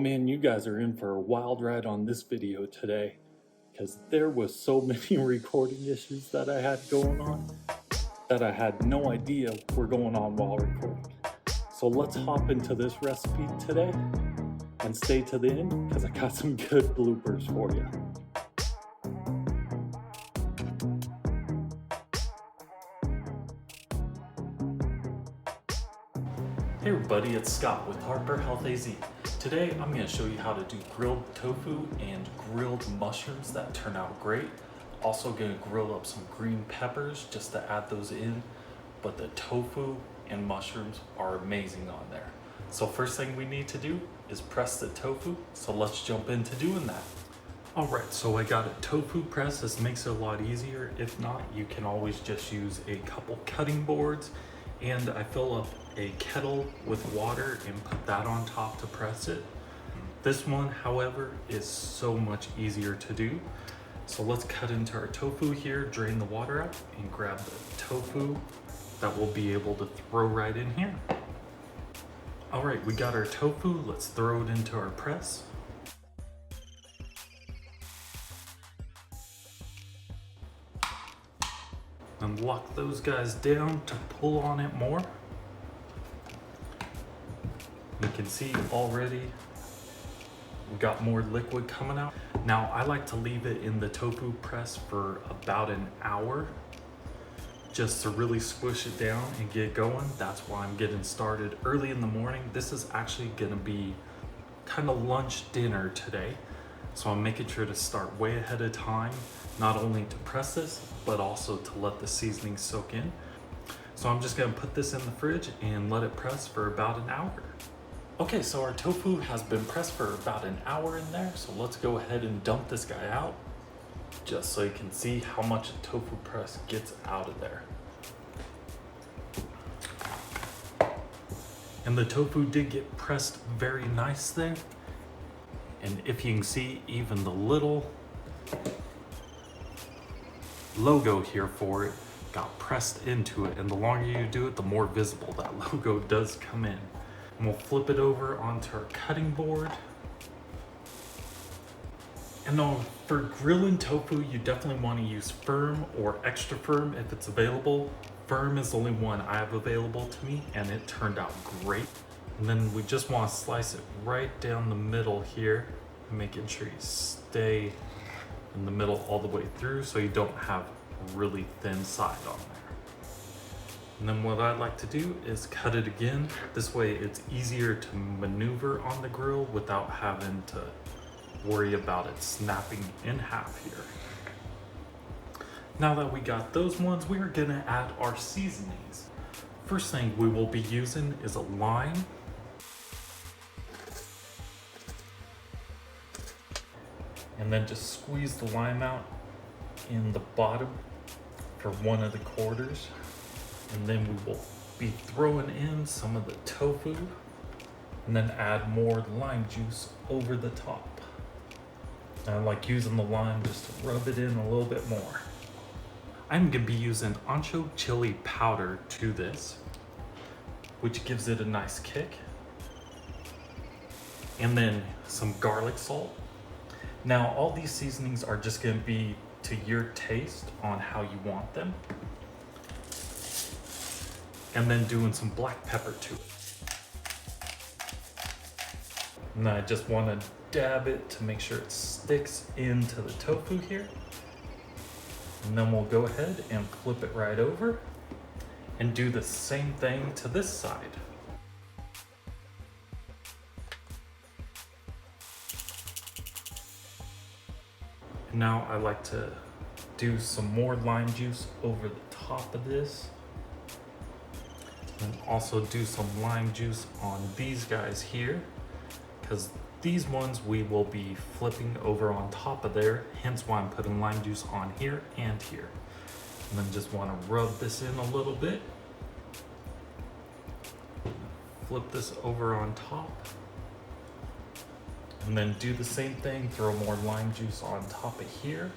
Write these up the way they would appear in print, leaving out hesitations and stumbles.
man, you guys are in for a wild ride on this video today, because there was so many recording issues that I had going on that I had no idea were going on while recording. So let's hop into this recipe today and stay to the end because I got some good bloopers for you. Hey everybody, it's Scott with Harper Health AZ. Today I'm going to show you how to do grilled tofu and grilled mushrooms that turn out great. Also going to grill up some green peppers just to add those in, but the tofu and mushrooms are amazing on there. So first thing we need to do is press the tofu, so let's jump into doing that. Alright, so I got a tofu press. This makes it a lot easier. If not, you can always just use a couple cutting boards, and I fill up a kettle with water and put that on top to press it. This one, however, is so much easier to do. So let's cut into our tofu here, drain the water out, and grab the tofu that we'll be able to throw right in here. All right, we got our tofu. Let's throw it into our press. And lock those guys down to pull on it more. You can see already we got more liquid coming out. Now I like to leave it in the tofu press for about an hour just to really squish it down and get going. That's why I'm getting started early in the morning. This is actually gonna be kind of lunch dinner today. So I'm making sure to start way ahead of time, not only to press this, but also to let the seasoning soak in. So I'm just gonna put this in the fridge and let it press for about an hour. Okay, so our tofu has been pressed for about an hour in there, so let's go ahead and dump this guy out, just so you can see how much a tofu press gets out of there. And the tofu did get pressed very nice there. And if you can see, even the little logo here for it got pressed into it. And the longer you do it, the more visible that logo does come in. And we'll flip it over onto our cutting board. And now for grilling tofu, you definitely want to use firm or extra firm if it's available. Firm is the only one I have available to me, and it turned out great. And then we just want to slice it right down the middle here, making sure you stay in the middle all the way through so you don't have a really thin side on there. And then what I like to do is cut it again. This way it's easier to maneuver on the grill without having to worry about it snapping in half here. Now that we got those ones, we are gonna add our seasonings. First thing we will be using is a lime. And then just squeeze the lime out in the bottom for one of the quarters. And then we will be throwing in some of the tofu and then add more lime juice over the top. I like using the lime just to rub it in a little bit more. I'm gonna be using Ancho chili powder to this, which gives it a nice kick. And then some garlic salt. Now all these seasonings are just gonna be to your taste on how you want them. And then doing some black pepper to it. And I just wanna dab it to make sure it sticks into the tofu here. And then we'll go ahead and flip it right over and do the same thing to this side. Now I like to do some more lime juice over the top of this. And also do some lime juice on these guys here, because these ones we will be flipping over on top of there, hence why I'm putting lime juice on here and here. And then just want to rub this in a little bit. Flip this over on top. And then do the same thing, throw more lime juice on top of here.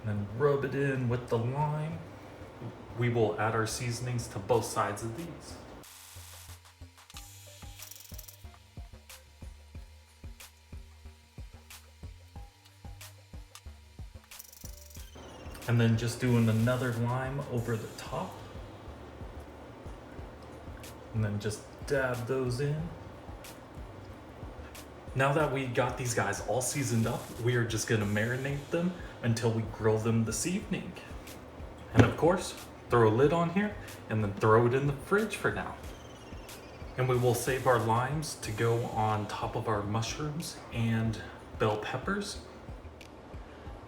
And then rub it in with the lime. We will add our seasonings to both sides of these. And then just doing another lime over the top. And then just dab those in. Now that we got these guys all seasoned up, we are just gonna marinate them until we grill them this evening. And of course, throw a lid on here and then throw it in the fridge for now. And we will save our limes to go on top of our mushrooms and bell peppers.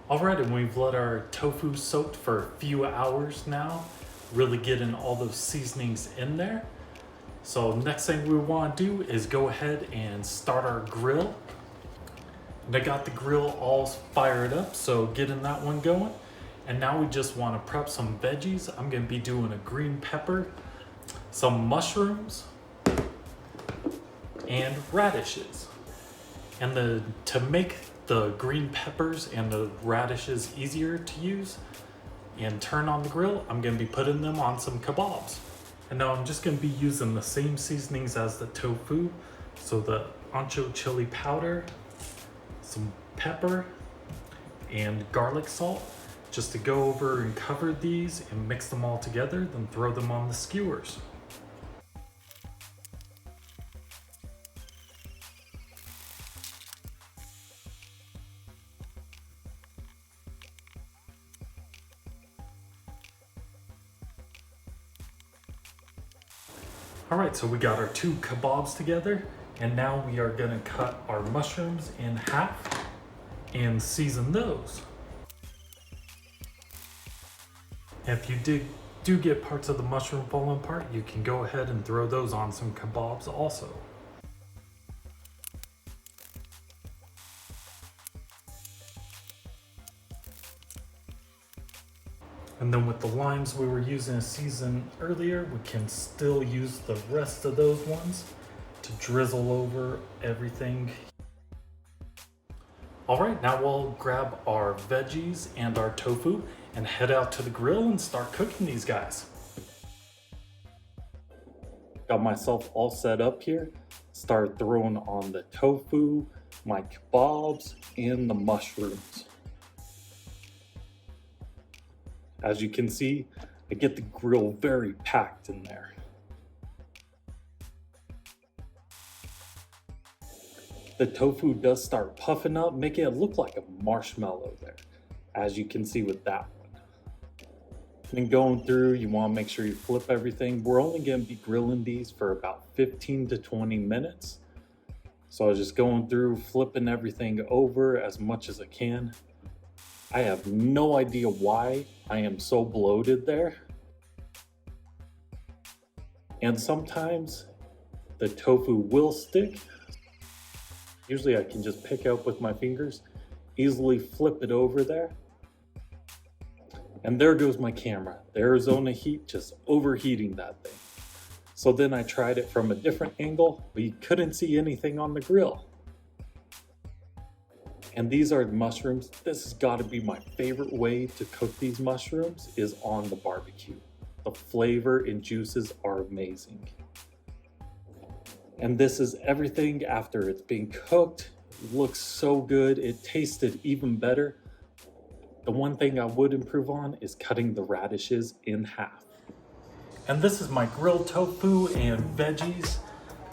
All right, and we've let our tofu soak for a few hours now, really getting all those seasonings in there. So next thing we want to do is go ahead and start our grill. And I got the grill all fired up, so getting that one going. And now we just want to prep some veggies. I'm going to be doing a green pepper, some mushrooms, and radishes. And to make the green peppers and the radishes easier to use and turn on the grill, I'm going to be putting them on some kebabs. And now I'm just going to be using the same seasonings as the tofu. So the Ancho chili powder, some pepper, and garlic salt, just to go over and cover these and mix them all together, then throw them on the skewers. All right, so we got our 2 kebabs together, and now we are gonna cut our mushrooms in half and season those. If you do get parts of the mushroom falling apart, you can go ahead and throw those on some kebabs also. And then with the limes we were using to season earlier, we can still use the rest of those ones to drizzle over everything. All right, now we'll grab our veggies and our tofu and head out to the grill and start cooking these guys. Got myself all set up here. Started throwing on the tofu, my kebabs, and the mushrooms. As you can see, I get the grill very packed in there. The tofu does start puffing up, making it look like a marshmallow there, as you can see with that one. And going through, you want to make sure you flip everything. We're only going to be grilling these for about 15 to 20 minutes. So I was just going through, flipping everything over as much as I can. I have no idea why I am so bloated there. And sometimes the tofu will stick. Usually I can just pick up with my fingers, easily flip it over there. And there goes my camera. The Arizona heat just overheating that thing. So then I tried it from a different angle, but you couldn't see anything on the grill. And these are mushrooms. This has got to be my favorite way to cook these mushrooms, is on the barbecue. The flavor and juices are amazing. And this is everything after it's being cooked. It looks so good. It tasted even better. The one thing I would improve on is cutting the radishes in half. And this is my grilled tofu and veggies.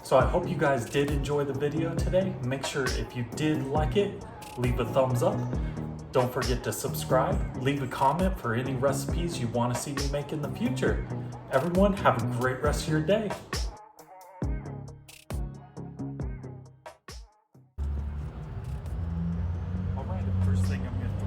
So I hope you guys did enjoy the video today. Make sure if you did like it, leave a thumbs up. Don't forget to subscribe. Leave a comment for any recipes you want to see me make in the future. Everyone, have a great rest of your day. All right, the first thing I'm going to do.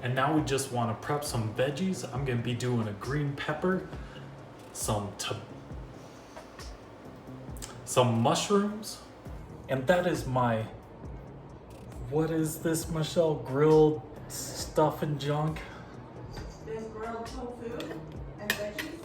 And now we just want to prep some veggies. I'm going to be doing a green pepper, some mushrooms, and that is my, what is this, Michelle? Grilled stuff and junk? There's grilled tofu and veggies.